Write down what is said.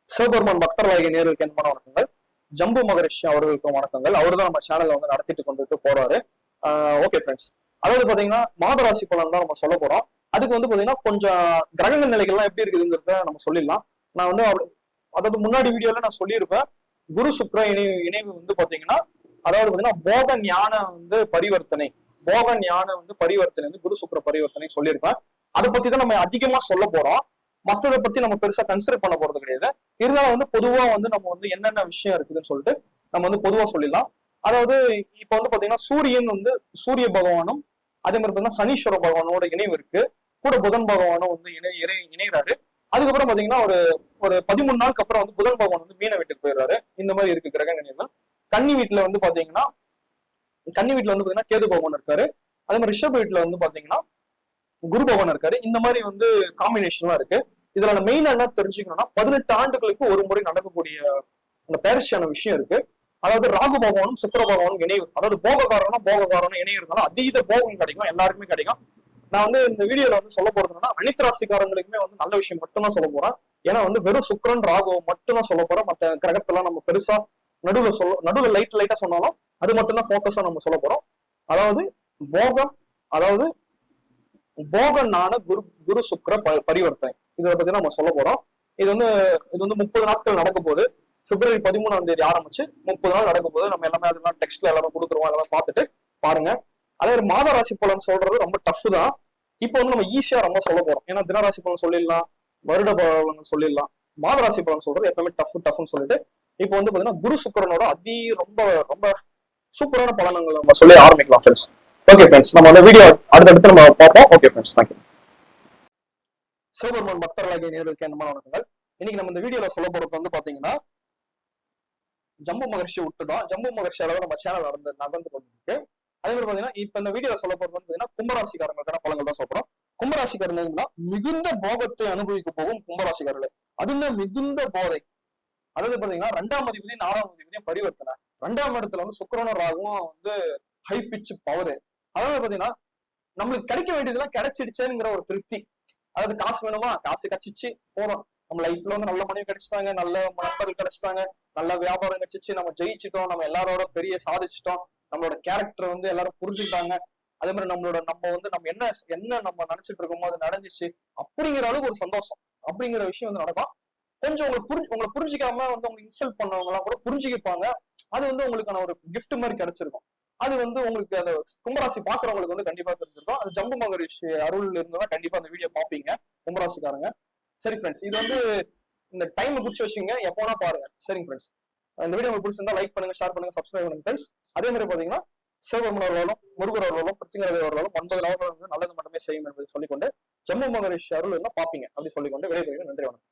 சிவபெருமான் பக்தர்களாகிய நேர்களுக்கு என்ன வணக்கங்கள். ஜம்பு மகரிஷி அவர்களுக்கும் வணக்கங்கள். அவரு தான் நம்ம சேனலை வந்து நடத்திட்டு கொண்டுட்டு போறாரு. ஓகே ஃப்ரெண்ட்ஸ், அதாவது பாத்தீங்கன்னா மாதராசி பலன் தான் நம்ம சொல்ல போறோம். அதுக்கு வந்து பாத்தீங்கன்னா கொஞ்சம் கிரகண நிலைகள்லாம் எப்படி இருக்குதுங்கிறத நம்ம சொல்லிடலாம். நான் வந்து அதாவது முன்னாடி வீடியோல நான் சொல்லியிருப்பேன். குரு சுக்ர இணைவு வந்து பாத்தீங்கன்னா அதாவது பாத்தீங்கன்னா போக ஞான வந்து பரிவர்த்தனை வந்து குரு சுக்ர பரிவர்த்தனை சொல்லியிருப்பேன். அதை பத்தி தான் நம்ம அதிகமா சொல்ல போறோம். மற்றதை பத்தி நம்ம பெருசா கன்சிடர் பண்ண போறது கிடையாது. இருந்தாலும் வந்து பொதுவா வந்து நம்ம வந்து என்னென்ன விஷயம் இருக்குதுன்னு சொல்லிட்டு நம்ம வந்து பொதுவா சொல்லிடலாம். அதாவது இப்ப வந்து பாத்தீங்கன்னா சூரியன் வந்து சூரிய பகவானும் அதே மாதிரி பாத்தீங்கன்னா சனீஸ்வர பகவானோட இணைவு இருக்கு. கூட புதன் பகவானும் வந்து இணைகிறாரு. அதுக்கப்புறம் பாத்தீங்கன்னா ஒரு ஒரு 13 நாளுக்கு அப்புறம் வந்து புதன் பகவான் வந்து மீன வீட்டுக்கு போயிடுறாரு. இந்த மாதிரி இருக்கு கிரக நிலைகள். கன்னி வீட்டுல வந்து பாத்தீங்கன்னா கேது பகவான் இருக்காரு. அதே மாதிரி ரிஷப வீட்டுல வந்து பாத்தீங்கன்னா குரு பகவான் இருக்காரு. இந்த மாதிரி வந்து காம்பினேஷன்லாம் இருக்கு. இதுல மெயினா என்ன தெரிஞ்சுக்கணும்னா 18 ஆண்டுகளுக்கு ஒரு முறை நடக்கக்கூடிய அந்த பேரிஷியான விஷயம் இருக்கு. அதாவது ராகு பகவானும் சுக்கிர பகவானும் இணைவு, அதாவது போகக்காரனும் இணையிருந்தாலும் அதீத போகம் கிடைக்கும், எல்லாருக்குமே கிடைக்கும். நான் வந்து இந்த வீடியோல வந்து சொல்ல போறதுன்னா அனைத்து ராசிக்காரங்களுக்குமே வந்து நல்ல விஷயம் மட்டும்தான் சொல்ல போறேன். ஏன்னா வந்து வெறும் சுக்கிரன் ராகுவை மட்டும்தான் சொல்ல போறோம். மற்ற கிரகத்தெல்லாம் நம்ம பெருசா நடுவுல லைட்டா சொன்னாலும் அது மட்டும்தான் போக்கஸா நம்ம சொல்ல போறோம். அதாவது போகனான குரு சுக்ர பரிவர்த்தனை இதை பத்தி நம்ம சொல்ல போறோம். இது வந்து 30 நாட்கள் நடக்க போகுது. பிப்ரவரி 13ஆம் தேதி ஆரம்பிச்சு 30 நாள் நடக்க போகுது. நம்ம எல்லாமே அதெல்லாம் டெக்ஸ்ட்ல எல்லாமே கொடுத்துருவோம். அதெல்லாம் பார்த்துட்டு பாருங்க. அதே ஒரு மாத ராசி பலன் சொல்றது ரொம்ப டஃப் தான். இப்போ வந்து நம்ம ஈஸியா ரொம்ப சொல்ல போறோம். ஏன்னா தினராசி பலன் சொல்லிடலாம், வருட பலன் சொல்லிடலாம். மாத ராசி பலன் சொல்றது எப்பவுமே டஃப்னு சொல்லிட்டு இப்போ வந்து பாத்தீங்கன்னா குரு சுக்கரனோட ரொம்ப ரொம்ப சூப்பரான பலன்கள் நம்ம சொல்லி ஆரம்பிக்கலாம் ஃப்ரெண்ட்ஸ். ஓகே ஃப்ரெண்ட்ஸ், நம்ம அந்த வீடியோ அடுத்தடுத்து நம்ம பார்ப்போம். Okay friends, thank you. சிவபெருமான் பக்தர்களாகிய நேர்களுக்கு என்ன வணக்கங்கள். இன்னைக்கு நம்ம இந்த வீடியோல சொல்ல போறது வந்து பாத்தீங்கன்னா ஜம்பு மகர்ஷி விட்டுட்டோம். ஜம்பு மகர்ஷி அளவு நம்ம சேனல் நடந்து கொண்டிருக்கு. அதே மாதிரி பாத்தீங்கன்னா இப்ப இந்த வீடியோல சொல்ல போறது வந்து பாத்தீங்கன்னா கும்பராசிக்காரங்களுக்கான பலன்கள் தான் சொல்றோம். கும்பராசிக்காரங்கன்னா மிகுந்த போகத்தை அனுபவிக்க போகும் கும்பராசிக்காரர்கள். அதுல மிகுந்த போதை, அதாவது பாத்தீங்கன்னா 2ஆம் அதிபதி 4ஆம் அதிபதியும் பரிவர்த்தனை. 2ஆம் இடத்துல வந்து சுக்கிரனும் ராகுவும் வந்து ஹை பிச் பவர். அதாவது பாத்தீங்கன்னா நம்மளுக்கு கிடைக்க வேண்டியதெல்லாம் கிடைச்சிடுச்சேங்கிற ஒரு திருப்தி. அதாவது காசு வேணுமா, காசு கிடைச்சிச்சு போதும். நம்ம லைஃப்ல வந்து நல்ல மனைவி கிடைச்சிட்டாங்க, நல்ல நண்பர்கள் கிடைச்சிட்டாங்க, நல்ல வியாபாரம் கிடைச்சிச்சு, நம்ம ஜெயிச்சிட்டோம், நம்ம எல்லாரோட பெரிய சாதிச்சிட்டோம், நம்மளோட கேரக்டர் வந்து எல்லாரும் புரிஞ்சுக்கிட்டாங்க. அதே மாதிரி நம்ம வந்து நம்ம என்ன நம்ம நினைச்சிட்டு இருக்கோமோ அது நடந்துச்சு அப்படிங்கிற அளவுக்கு ஒரு சந்தோஷம் அப்படிங்கிற விஷயம் வந்து நடக்கும். கொஞ்சம் உங்களை புரிஞ்சிக்காம வந்து உங்களுக்கு இன்சல்ட் பண்ணவங்க எல்லாம் கூட புரிஞ்சுக்கிப்பாங்க. அது வந்து உங்களுக்கான ஒரு கிஃப்ட் மாதிரி கிடைச்சிருக்கும். அது வந்து உங்களுக்கு அந்த கும்பராசி பாக்குறவங்களுக்கு வந்து கண்டிப்பா தெரிஞ்சிருக்கும். அது ஜம்பு மகரிஷி அருள் இருந்ததான் கண்டிப்பா அந்த வீடியோ பாப்பீங்க கும்பராசிக்காரங்க. சரி ஃப்ரெண்ட்ஸ், இது வந்து இந்த டைம் குறிச்சு வச்சுங்க, எப்போனா பாருங்க. சரிங்க ஃப்ரெண்ட்ஸ், இந்த வீடியோ உங்களுக்கு பிடிச்சிருந்தா லைக் பண்ணுங்க, ஷேர் பண்ணுங்க, சப்ஸ்கிரைப் பண்ணுங்க ஃப்ரெண்ட்ஸ். அதே மாதிரி பாத்தீங்கன்னா சிவபெருமன் அவர்களும் முருகர் அவர்களும் பிருத்திங்கராஜ அவர்களும் 9 நவர்கள் வந்து நல்லது மட்டுமே செய்யும் என்பதை சொல்லிக்கொண்டு ஜம்பு மகரிஷி அருள் இருந்தா பாப்பீங்க அப்படி சொல்லிக்கொண்டு விடைபெறுகிறேன். நன்றி, வணக்கம்.